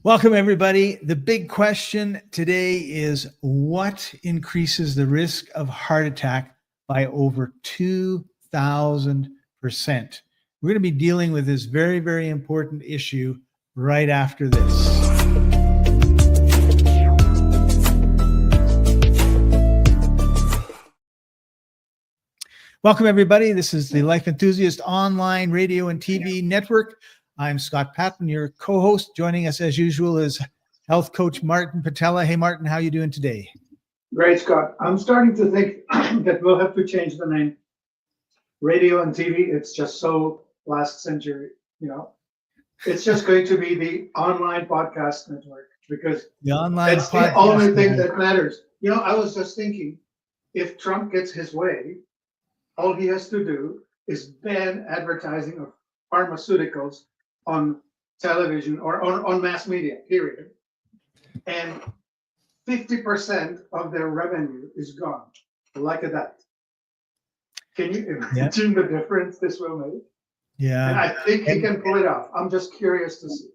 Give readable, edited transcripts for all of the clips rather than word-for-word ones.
Welcome, everybody. The big question today is what increases the risk of heart attack by over 2,000%? We're going to be dealing with this very, very important issue right after this. Welcome, everybody. This is the Life Enthusiast online radio and TV network. I'm Scott Patton, your co-host. Joining us as usual is health coach Martin Pytela. Hey, Martin, how are you doing today? Great, Scott. I'm starting to think that we'll have to change the name. Radio and TV, it's just so last century, It's just going to be the online podcast network because that's the only thing that matters. I was just thinking, if Trump gets his way, all he has to do is ban advertising of pharmaceuticals on television or on mass media, period. And 50% of their revenue is gone, like that. Can you imagine the difference this will make? Yeah. And I think he can pull it off. I'm just curious to see.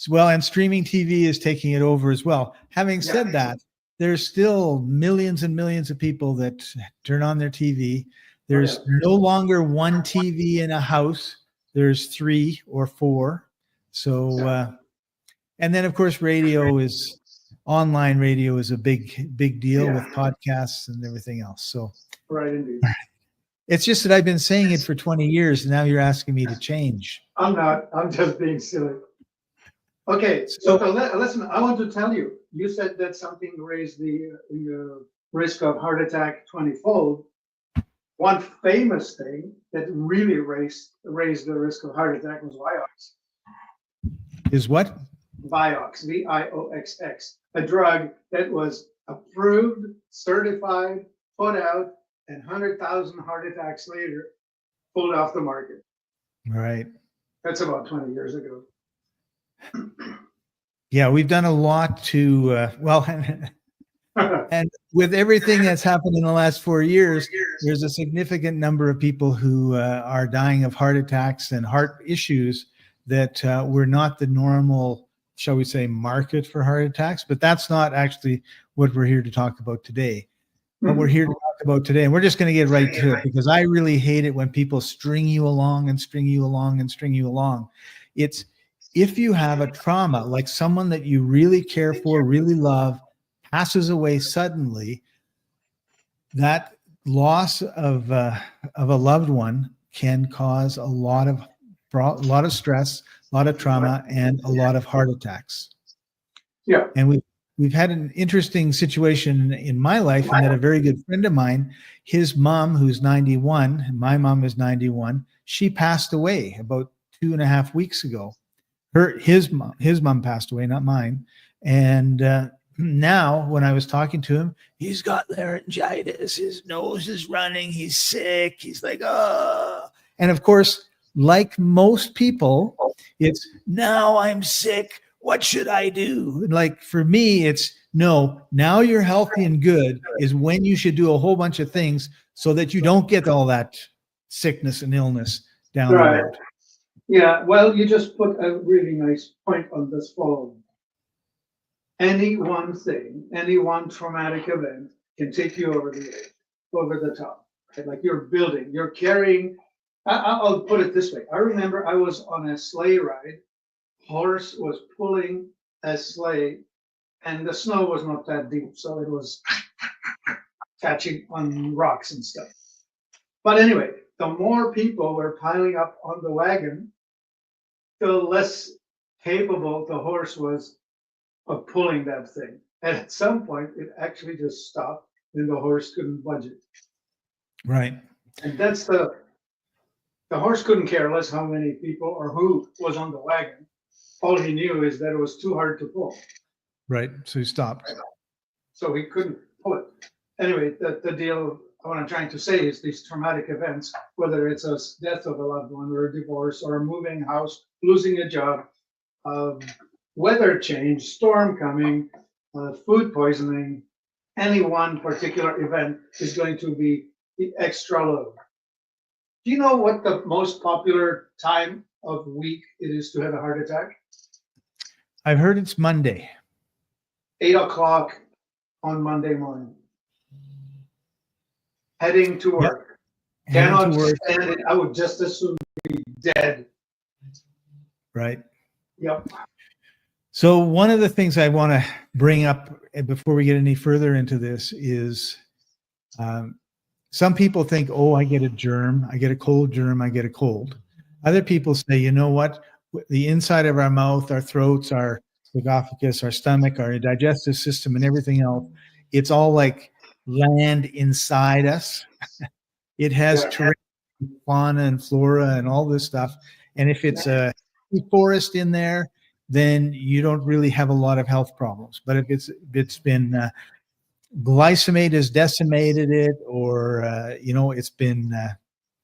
Well, and streaming TV is taking it over as well. Having said that, there's still millions and millions of people that turn on their TV. There's no longer one TV in a house. There's 3 or 4. So, and then of course, online radio is a big deal with podcasts and everything else. So, right, indeed. It's just that I've been saying it for 20 years, and now you're asking me to change. I'm not. I'm just being silly. Okay, so listen, I want to tell you, you said that something raised the risk of heart attack 20-fold. One famous thing that really raised the risk of heart attack was Vioxx. Is what? Vioxx, Vioxx, a drug that was approved, certified, put out, and 100,000 heart attacks later, pulled off the market. Right. That's about 20 years ago. Yeah, we've done a lot to, and with everything that's happened in the last 4 years, there's a significant number of people who are dying of heart attacks and heart issues that were not the normal, shall we say, market for heart attacks. But that's not actually what we're here to talk about today. What we're here to talk about today, and we're just going to get right to it, because I really hate it when people string you along and string you along and string you along. It's if you have a trauma, like someone that you really care for, really love, passes away suddenly, that loss of a loved one can cause a lot of stress, a lot of trauma, and a lot of heart attacks. Yeah. And we've had an interesting situation in my life, and that a very good friend of mine, his mom, who's 91, my mom is 91, she passed away about 2.5 weeks ago. His mom passed away, not mine. And now when I was talking to him, he's got laryngitis, his nose is running, he's sick, he's like, oh. And of course, like most people, it's, now I'm sick, what should I do? Like for me, it's no, now you're healthy and good is when you should do a whole bunch of things so that you don't get all that sickness and illness down the road. Yeah, well, you just put a really nice point on this following. Any one thing, any one traumatic event can take you over the edge, over the top. Right? Like you're carrying, I'll put it this way. I remember I was on a sleigh ride. Horse was pulling a sleigh, and the snow was not that deep, so it was catching on rocks and stuff. But anyway, the more people were piling up on the wagon, the less capable the horse was of pulling that thing. And at some point, it actually just stopped, and the horse couldn't budge it. Right. And that's the horse couldn't care less how many people or who was on the wagon. All he knew is that it was too hard to pull. Right. So he stopped. So he couldn't pull it. Anyway, the deal, what I'm trying to say is these traumatic events, whether it's a death of a loved one or a divorce or a moving house, losing a job, weather change, storm coming, food poisoning, any one particular event is going to be the extra load. Do you know what the most popular time of week it is to have a heart attack? I've heard it's Monday. 8 o'clock on Monday morning. Heading to Yep. work. Heading to Cannot work. stand it. I would just as soon be dead. Right. Yep. So one of the things I want to bring up before we get any further into this is some people think, oh, I get a germ, I get a cold germ, I get a cold. Other people say, you know what? The inside of our mouth, our throats, our esophagus, our stomach, our digestive system, and everything else, it's all like land inside us. It has terrain, fauna and flora and all this stuff. And if it's a forest in there, then you don't really have a lot of health problems. But if it's been glyphosate has decimated it, or it's been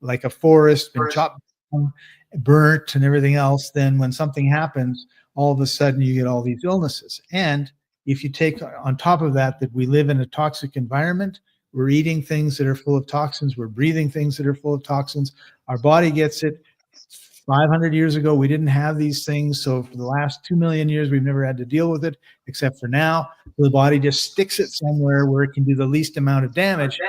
like a forest, been chopped down, burnt, and everything else, then when something happens, all of a sudden you get all these illnesses. And if you take on top of that we live in a toxic environment, we're eating things that are full of toxins, we're breathing things that are full of toxins, our body gets it. 500 years ago, we didn't have these things. So for the last 2 million years, we've never had to deal with it, except for now. The body just sticks it somewhere where it can do the least amount of damage.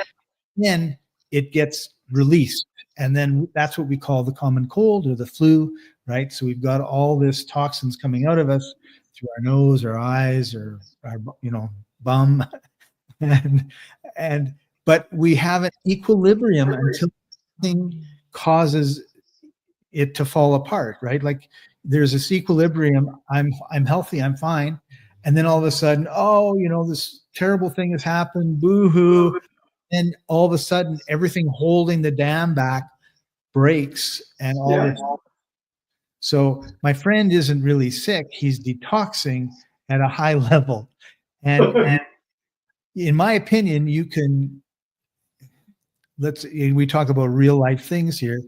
Then it gets released. And then that's what we call the common cold or the flu, right? So we've got all this toxins coming out of us through our nose, our eyes, or our, bum. But we have an equilibrium until something causes it to fall apart, right? Like there's this equilibrium. I'm healthy, I'm fine, and then all of a sudden, this terrible thing has happened. Boo-hoo! And all of a sudden, everything holding the dam back breaks, and all this. So my friend isn't really sick; he's detoxing at a high level, and in my opinion, you can. We talk about real life things here.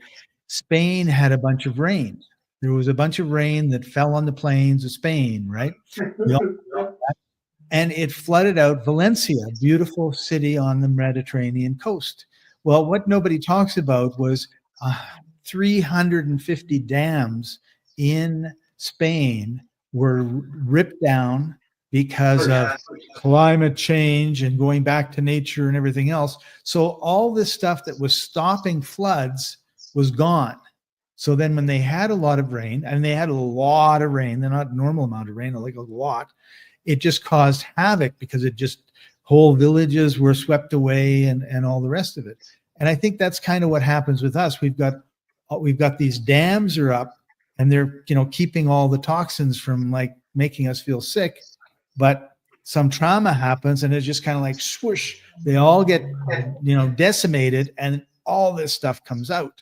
Spain had a bunch of rain. There was a bunch of rain that fell on the plains of Spain, right? And it flooded out Valencia, a beautiful city on the Mediterranean coast. Well, what nobody talks about was 350 dams in Spain were ripped down because of climate change and going back to nature and everything else. So all this stuff that was stopping floods was gone. So then when they had a lot of rain, and they had a lot of rain, they're not normal amount of rain, like a lot, it just caused havoc because whole villages were swept away and all the rest of it. And I think that's kind of what happens with us. We've got these dams are up, and they're keeping all the toxins from like making us feel sick, but some trauma happens and it's just kind of like swoosh, they all get decimated, and all this stuff comes out.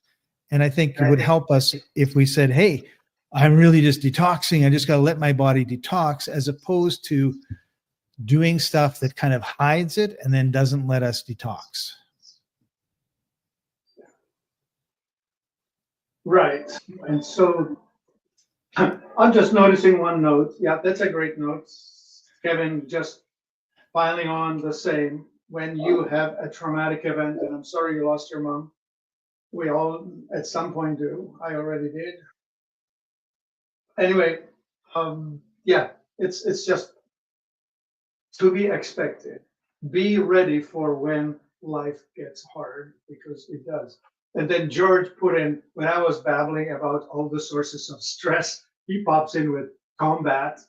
And I think it would help us if we said, hey, I'm really just detoxing, I just got to let my body detox, as opposed to doing stuff that kind of hides it and then doesn't let us detox. Right. And so I'm just noticing one note. Yeah, that's a great note. Kevin, just piling on the same. When you have a traumatic event, and I'm sorry you lost your mom. We all at some point do. I already did. Anyway, it's just to be expected. Be ready for when life gets hard, because it does. And then George put in, when I was babbling about all the sources of stress, he pops in with combat.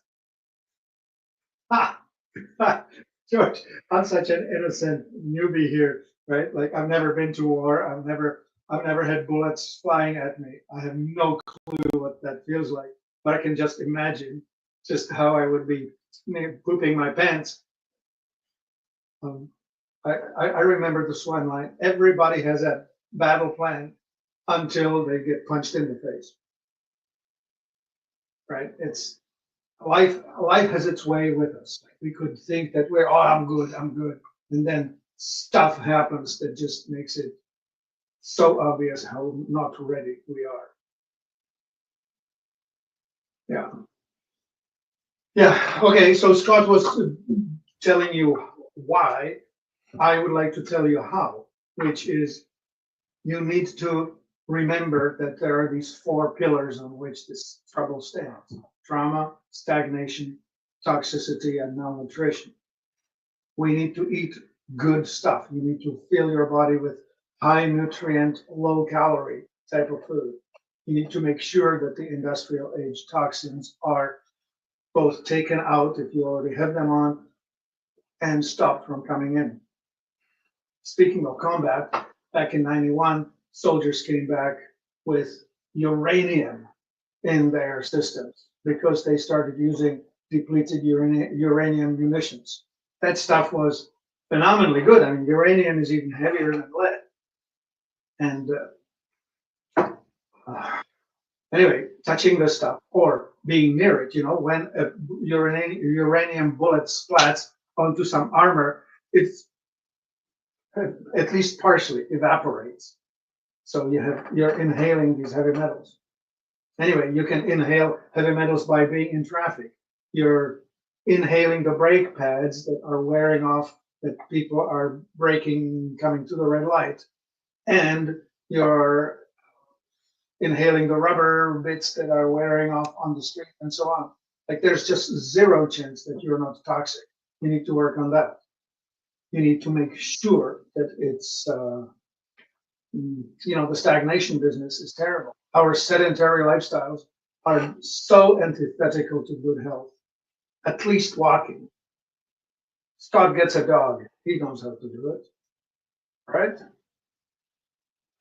Ha! George, I'm such an innocent newbie here, right? Like I've never been to war. I've never had bullets flying at me. I have no clue what that feels like, but I can just imagine just how I would be pooping my pants. I remember the swan line. Everybody has a battle plan until they get punched in the face. Right? It's life has its way with us. We could think that I'm good, and then stuff happens that just makes it so obvious how not ready we are. Yeah. Okay, so Scott was telling you why. I would like to tell you how, which is you need to remember that there are these 4 pillars on which this trouble stands: trauma, stagnation, toxicity, and malnutrition. We need to eat good stuff. You need to fill your body with high nutrient, low calorie type of food. You need to make sure that the industrial age toxins are both taken out if you already have them on and stopped from coming in. Speaking of combat, back in 91, soldiers came back with uranium in their systems because they started using depleted uranium munitions. That stuff was phenomenally good. I mean, uranium is even heavier than lead. And anyway, touching this stuff or being near it, when a uranium bullet splats onto some armor, it's at least partially evaporates. So you're inhaling these heavy metals. Anyway, you can inhale heavy metals by being in traffic. You're inhaling the brake pads that are wearing off, that people are braking, coming to the red light. And you're inhaling the rubber bits that are wearing off on the street and so on. Like there's just zero chance that you're not toxic. You need to work on that. You need to make sure that it's, the stagnation business is terrible. Our sedentary lifestyles are so antithetical to good health. At least walking. Scott gets a dog. He knows how to do it. Right?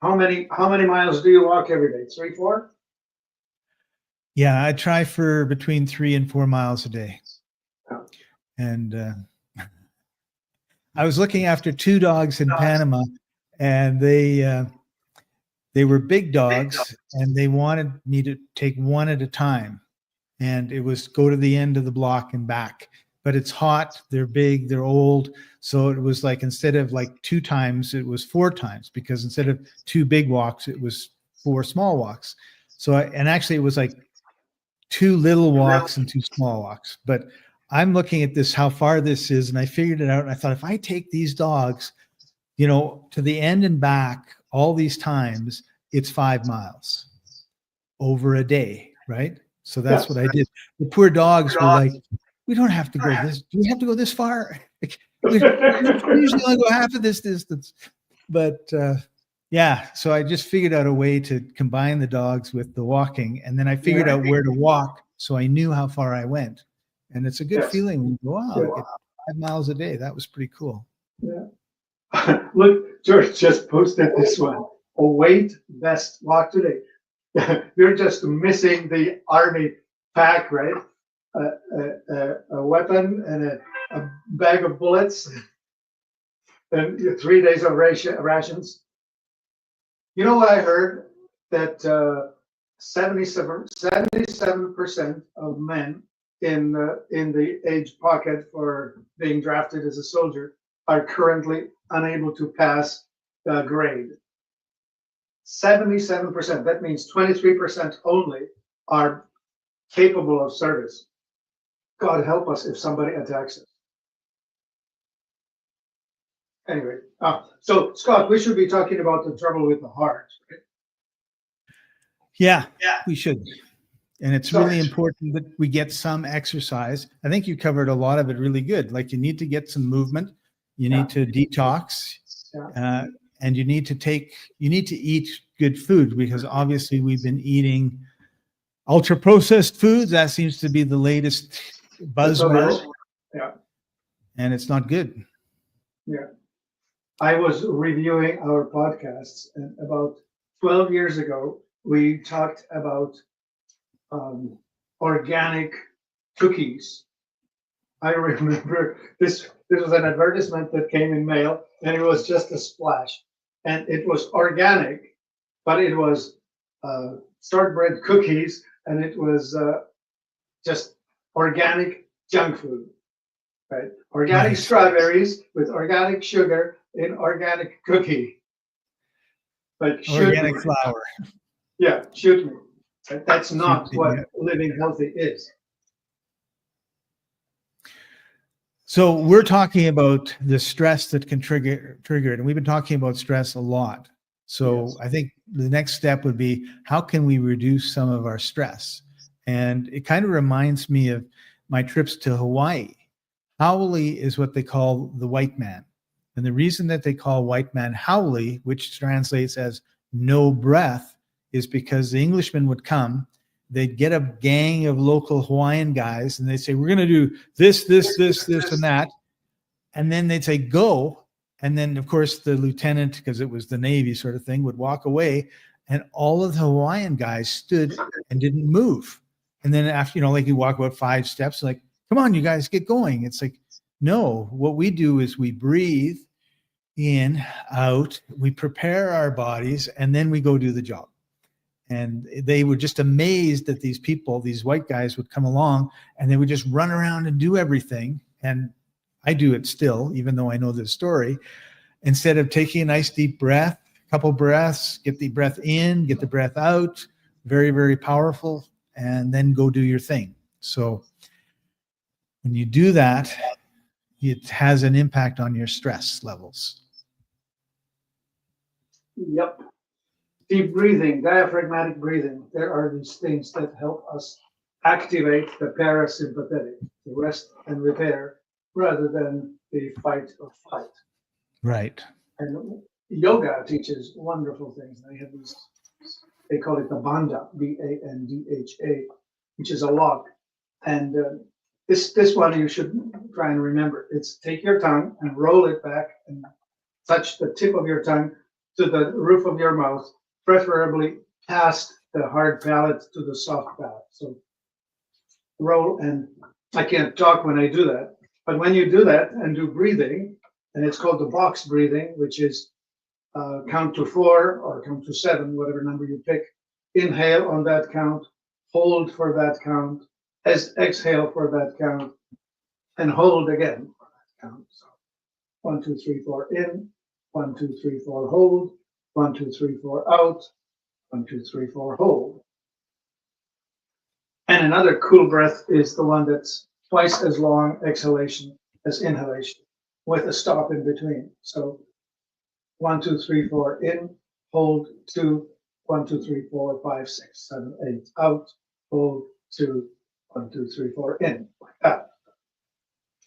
How many miles do you walk every day? 3, 4? Yeah, I try for between 3 and 4 miles a day. Oh. And I was looking after 2 dogs in Panama, and they were big dogs, and they wanted me to take one at a time. And it was go to the end of the block and back. But it's hot, they're big, they're old. So it was like, instead of like 2 times, it was 4 times, because instead of 2 big walks, it was 4 small walks. So, and actually it was like 2 little walks and 2 small walks. But I'm looking at this, how far this is, and I figured it out. And I thought, if I take these dogs, to the end and back all these times, it's 5 miles over a day, right? So that's what I did. The poor dogs were like, we don't have to go this. Do we have to go this far? We usually only go half of this distance. But yeah, so I just figured out a way to combine the dogs with the walking. And then I figured out where to walk, so I knew how far I went. And it's a good feeling when you go, wow, I get 5 miles a day. That was pretty cool. Yeah. Look, George just posted this one. A weight vest walk today. You're just missing the army pack, right? A weapon and a bag of bullets and 3 days of rations. You know what I heard? That 77% of men in the age pocket for being drafted as a soldier are currently unable to pass the grade. 77%. That means 23% only are capable of service. God help us if somebody attacks us. Anyway, so Scott, we should be talking about the trouble with the heart. Right? Yeah, we should. And it's really important that we get some exercise. I think you covered a lot of it really good. Like, you need to get some movement. You need to detox. And you need to eat good food, because obviously we've been eating ultra processed foods. That seems to be the latest buzzword. Yeah. And it's not good. Yeah. I was reviewing our podcasts, and about 12 years ago, we talked about organic cookies. I remember this was an advertisement that came in mail, and it was just a splash. And it was organic, but it was shortbread cookies, and it was just organic junk food, right? Organic strawberries with organic sugar in organic cookie. But organic flour. Yeah, shoot me. That's not what living healthy is. So we're talking about the stress that can trigger it. And we've been talking about stress a lot. So I think the next step would be, how can we reduce some of our stress? And it kind of reminds me of my trips to Hawaii. Haole is what they call the white man. And the reason that they call white man Haole, which translates as no breath, is because the Englishmen would come, they'd get a gang of local Hawaiian guys, and they'd say, we're going to do this, this, this, this, and that. And then they'd say, go. And then, of course, the lieutenant, because it was the Navy sort of thing, would walk away. And all of the Hawaiian guys stood and didn't move. And then after, like you walk about 5 steps, like, come on, you guys, get going. It's like, no, what we do is we breathe in, out, we prepare our bodies, and then we go do the job. And they were just amazed that these people, these white guys, would come along and they would just run around and do everything. And I do it still, even though I know this story. Instead of taking a nice deep breath, a couple breaths, get the breath in, get the breath out, very, very powerful, and then go do your thing. So when you do that, it has an impact on your stress levels. Yep. Deep breathing, diaphragmatic breathing. There are these things that help us activate the parasympathetic, the rest and repair, rather than the fight or flight. Right. And yoga teaches wonderful things. They have these, they call it the bandha, B-A-N-D-H-A, which is a lock. And this one you should try and remember. It's take your tongue and roll it back and touch the tip of your tongue to the roof of your mouth, preferably past the hard palate to the soft palate. So roll, and I can't talk when I do that, but when you do that and do breathing, and it's called the box breathing, which is count to 4 or count to 7, whatever number you pick. Inhale on that count, hold for that count, exhale for that count, and hold again for that count. So 1, 2, 3, 4 in, 1, 2, 3, 4 hold, 1, 2, 3, 4 out, 1, 2, 3, 4 hold. And another cool breath is the one that's twice as long exhalation as inhalation, with a stop in between. So 1, 2, 3, 4 in, hold 2, 1, 2, 3, 4, 5, 6, 7, 8 out, hold 2, 1, 2, 3, 4 in, like that.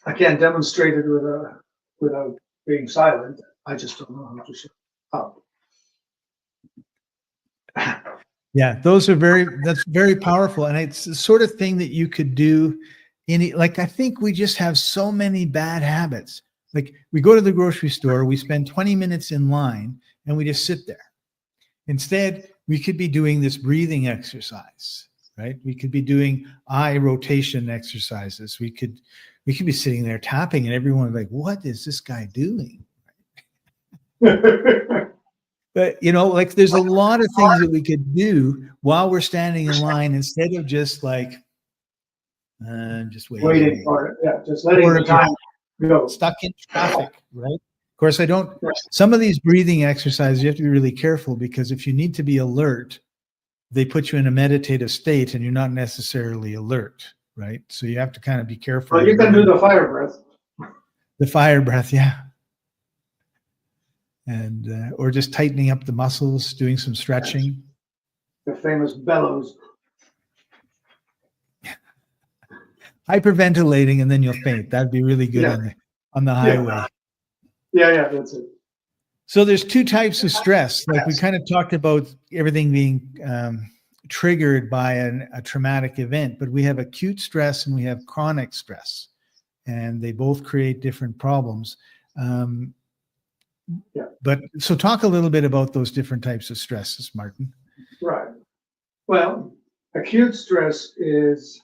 I can't demonstrate it without being silent. I just don't know how to shut up. Yeah, that's very powerful. And it's the sort of thing that you could do like, I think we just have so many bad habits. Like we go to the grocery store, we spend 20 minutes in line and we just sit there. Instead, we could be doing this breathing exercise, right? We could be doing eye rotation exercises. We could be sitting there tapping and everyone would be like, what is this guy doing? But, like there's a lot of things that we could do while we're standing in line instead of just like, just waiting for it. Yeah, just letting the time go. Stuck in traffic, right? Of course, some of these breathing exercises, you have to be really careful because if you need to be alert, they put you in a meditative state and you're not necessarily alert, right? So you have to kind of be careful. Well, you can do the fire breath. The fire breath, yeah. And or just tightening up the muscles, doing some stretching. The famous bellows. Hyperventilating and then you'll faint. That'd be really good on the highway. Yeah, that's it. So there's 2 types of stress. Like we kind of talked about everything being triggered by a traumatic event, but we have acute stress and we have chronic stress, and they both create different problems. But so talk a little bit about those different types of stresses, Martin. Right. Well, acute stress is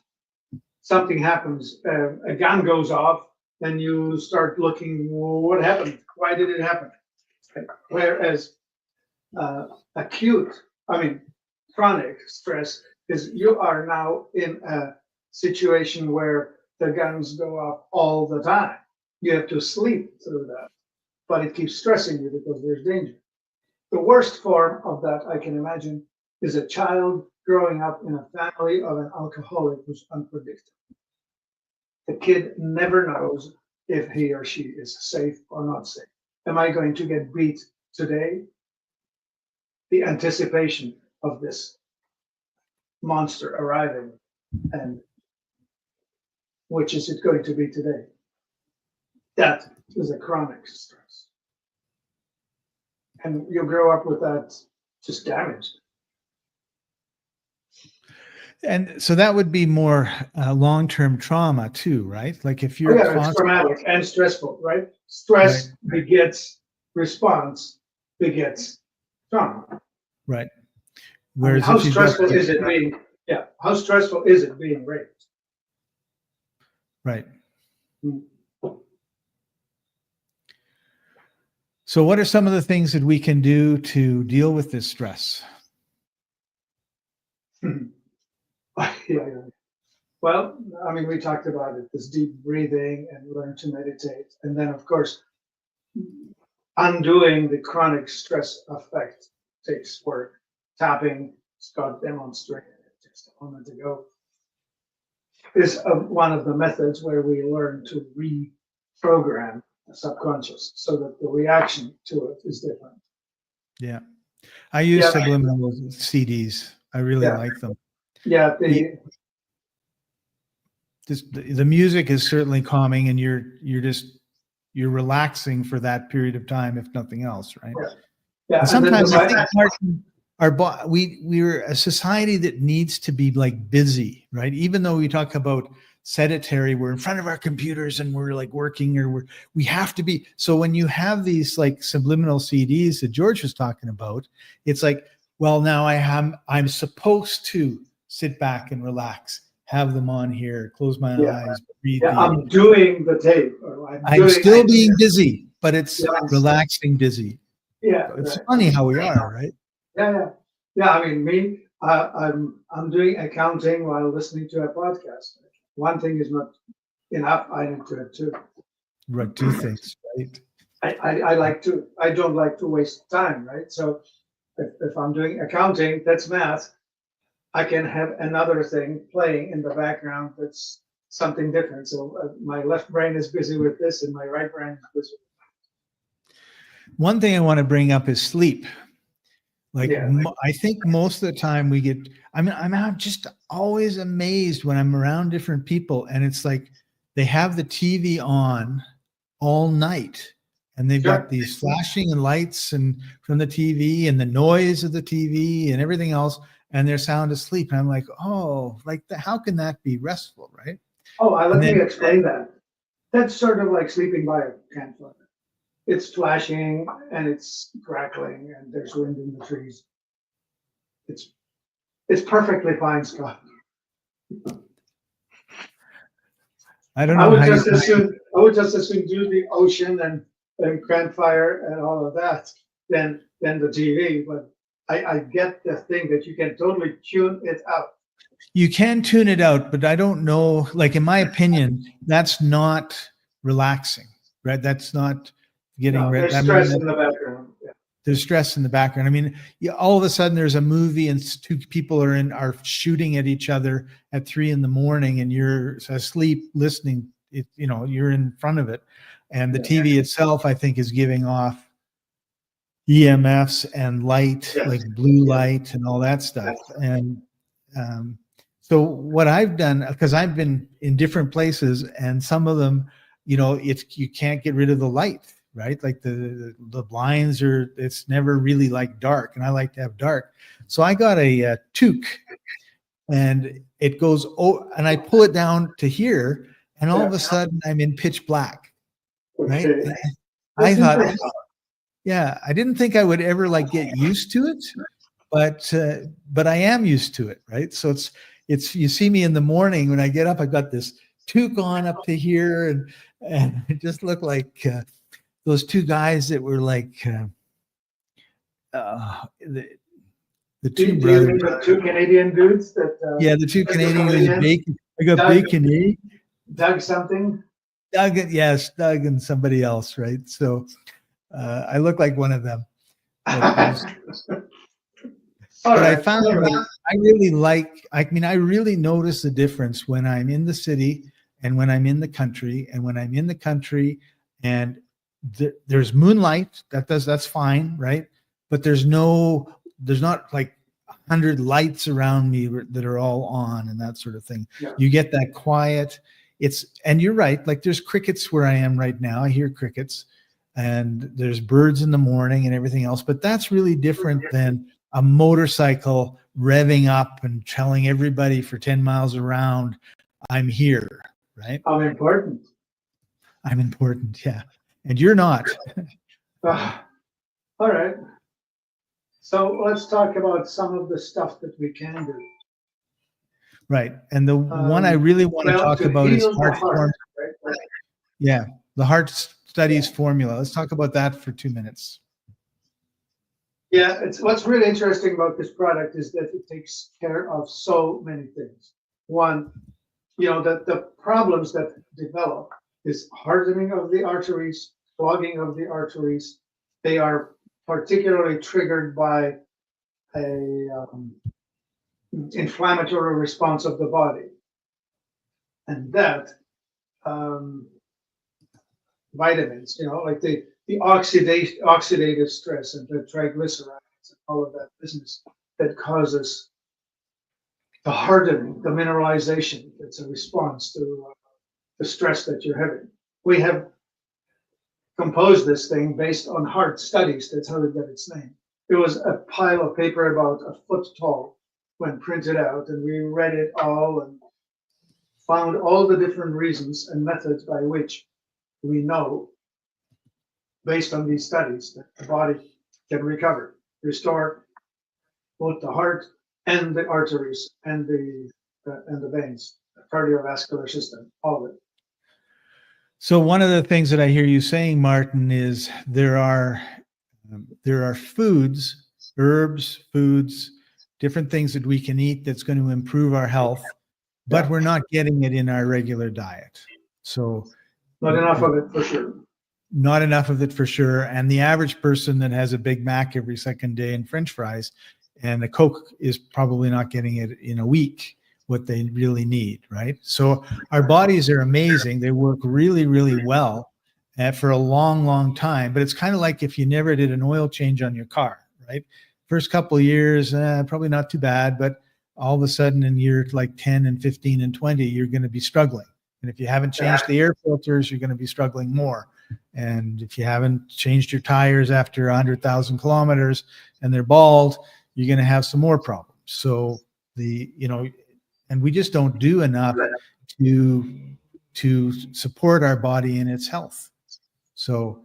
something happens, a gun goes off, and you start looking, well, what happened? Why did it happen? Whereas chronic stress is you are now in a situation where the guns go off all the time. You have to sleep through that, but it keeps stressing you because there's danger. The worst form of that I can imagine is a child growing up in a family of an alcoholic who's unpredictable. The kid never knows if he or she is safe or not safe. Am I going to get beat today? The anticipation of this monster arriving And which is it going to be today? That is a chronic stress. And you grow up with that just damaged. And so that would be more long-term trauma too, right? Like if Oh, you're yeah, it's traumatic and stressful, right? Stress begets response, begets trauma. right. I mean, Whereas how if you've got stressful is it being? Yeah, how stressful is it being raped? right. Hmm. So what are some of the things that we can do to deal with this stress? Yeah. Well, I mean, we talked about it, this deep breathing and learn to meditate. And then, of course, undoing the chronic stress effect takes work. Tapping, Scott demonstrated it just a moment ago, is one of the methods where we learn to reprogram the subconscious so that the reaction to it is different. Yeah. I use Yeah. subliminal CDs. I really Yeah. like them. Yeah, The music is certainly calming, and you're relaxing for that period of time, if nothing else, right? yeah. And And then sometimes I think we're a society that needs to be like busy, right? Even though we talk about sedentary, we're in front of our computers and we're like working, or we have to be. So when you have these like subliminal CDs that George was talking about, it's like, well, now I'm supposed to sit back and relax, have them on here, close my eyes, breathe. Yeah, I'm doing the tape. Or I'm still being busy, but it's relaxing busy. Yeah, It's right. funny how we are, right? Yeah. I mean, me, I'm doing accounting while listening to a podcast. One thing is not enough. I need to have two. Right, two things, right? I don't like to waste time, right? So if I'm doing accounting, that's math. I can have another thing playing in the background that's something different. So my left brain is busy with this, and my right brain is busy. One thing I want to bring up is sleep. Like, Yeah. I think most of the time I'm just always amazed when I'm around different people, and it's like they have the TV on all night, and they've got these flashing and lights and from the TV and the noise of the TV and everything else, and they're sound asleep. And I'm like, oh, like how can that be restful, right? Oh, let me explain that. That's sort of like sleeping by a campfire. It's flashing and it's crackling and there's wind in the trees. It's perfectly fine, Scott. I don't know. I would just as soon do the ocean and campfire and all of that than the TV. But I get the thing that you can totally tune it out. You can tune it out, but I don't know. Like in my opinion, that's not relaxing, right? That's not getting ready. There's stress in the background. Yeah. There's stress in the background. I mean, all of a sudden there's a movie and two people are shooting at each other at 3 a.m. and you're asleep listening. You're in front of it, and the TV itself, I think, is giving off EMFs and light, like blue light and all that stuff. And so what I've done, because I've been in different places, and some of them, you can't get rid of the light. Right? Like the blinds it's never really like dark, and I like to have dark. So I got a toque, and it goes, and I pull it down to here, and all of a sudden I'm in pitch black. Right? Okay. I thought, I didn't think I would ever like get used to it, but I am used to it. Right? So it's you see me in the morning when I get up, I've got this toque on up to here, and it just looked like those two guys that were like the two brothers. The two Canadian dudes that. The two Canadians. Bacon. I got bacon, eh? Doug something. Doug, yes, Doug and somebody else, right? So I look like one of them. But I found that I really I really notice the difference when I'm in the city and when I'm in the country, and there's moonlight that's fine, right? But there's not like 100 lights around me that are all on and that sort of thing. Yeah. You get that quiet. And you're right, like there's crickets where I am right now. I hear crickets, and there's birds in the morning and everything else, but that's really different than a motorcycle revving up and telling everybody for 10 miles around, I'm here, right? I'm important. I'm important, yeah. And you're not. All right. So let's talk about some of the stuff that we can do. Right. And the one I really want to talk about is heart formula. Right? Yeah, the heart studies formula. Let's talk about that for 2 minutes. Yeah, what's really interesting about this product is that it takes care of so many things. One, the problems that develop is hardening of the arteries, clogging of the arteries. They are particularly triggered by a inflammatory response of the body, and that vitamins, like the oxidative stress and the triglycerides and all of that business that causes the hardening, the mineralization. It's a response to the stress that you're having. We have composed this thing based on heart studies. That's how it got its name. It was a pile of paper about a foot tall when printed out, and we read it all and found all the different reasons and methods by which we know, based on these studies, that the body can recover, restore both the heart and the arteries and the veins, the cardiovascular system, all of it. So one of the things that I hear you saying, Martin, is there are foods, herbs, foods, different things that we can eat that's going to improve our health, but we're not getting it in our regular diet. So not enough of it for sure. Not enough of it for sure. And the average person that has a Big Mac every second day and French fries and a Coke is probably not getting it in a week, what they really need, right? So our bodies are amazing. They work really, really well for a long, long time. But it's kind of like if you never did an oil change on your car, right? First couple of years, probably not too bad, but all of a sudden in year like 10 and 15 and 20, you're going to be struggling. And if you haven't changed the air filters, you're going to be struggling more. And if you haven't changed your tires after 100,000 kilometers and they're bald, you're going to have some more problems. So and we just don't do enough to support our body in its health. So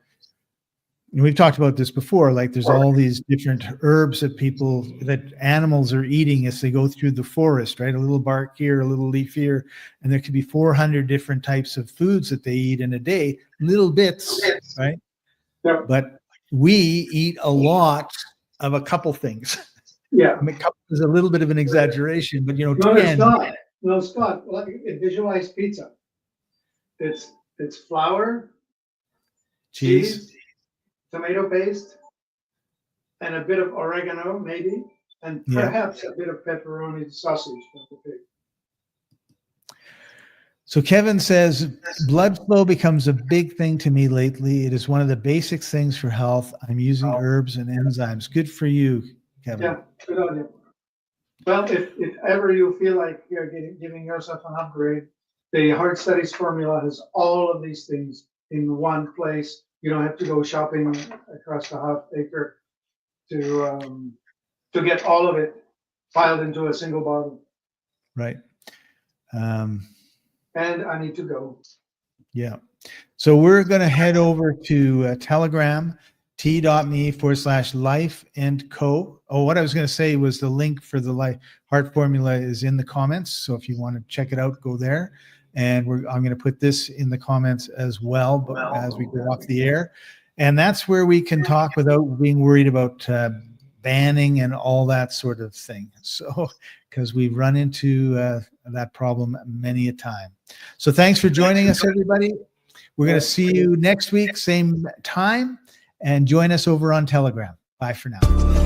we've talked about this before, like there's all these different herbs that animals are eating as they go through the forest, right? A little bark here, a little leaf here, and there could be 400 different types of foods that they eat in a day, little bits, right? Yeah. But we eat a lot of a couple things. Yeah. I mean, couple is a little bit of an exaggeration, but No, 10. it's not. No, Scott, visualize pizza. It's flour, cheese, tomato paste, and a bit of oregano, maybe, and perhaps a bit of pepperoni sausage from the pig. So Kevin says, blood flow becomes a big thing to me lately. It is one of the basic things for health. I'm using herbs and enzymes. Good for you, Kevin. Yeah, good on you. Well, if ever you feel like you're giving yourself an upgrade, the Heart Studies formula has all of these things in one place. You don't have to go shopping across the half acre to get all of it filed into a single bottle. Right. And I need to go. Yeah. So we're going to head over to Telegram, t.me/life and co. Oh, what I was going to say was the link for the Life Heart Formula is in the comments. So if you want to check it out, go there. And I'm going to put this in the comments as well, but as we go off the air. And that's where we can talk without being worried about banning and all that sort of thing. So, because we've run into that problem many a time. So thanks for joining us, everybody. We're going to see you next week, same time, and join us over on Telegram. Bye for now.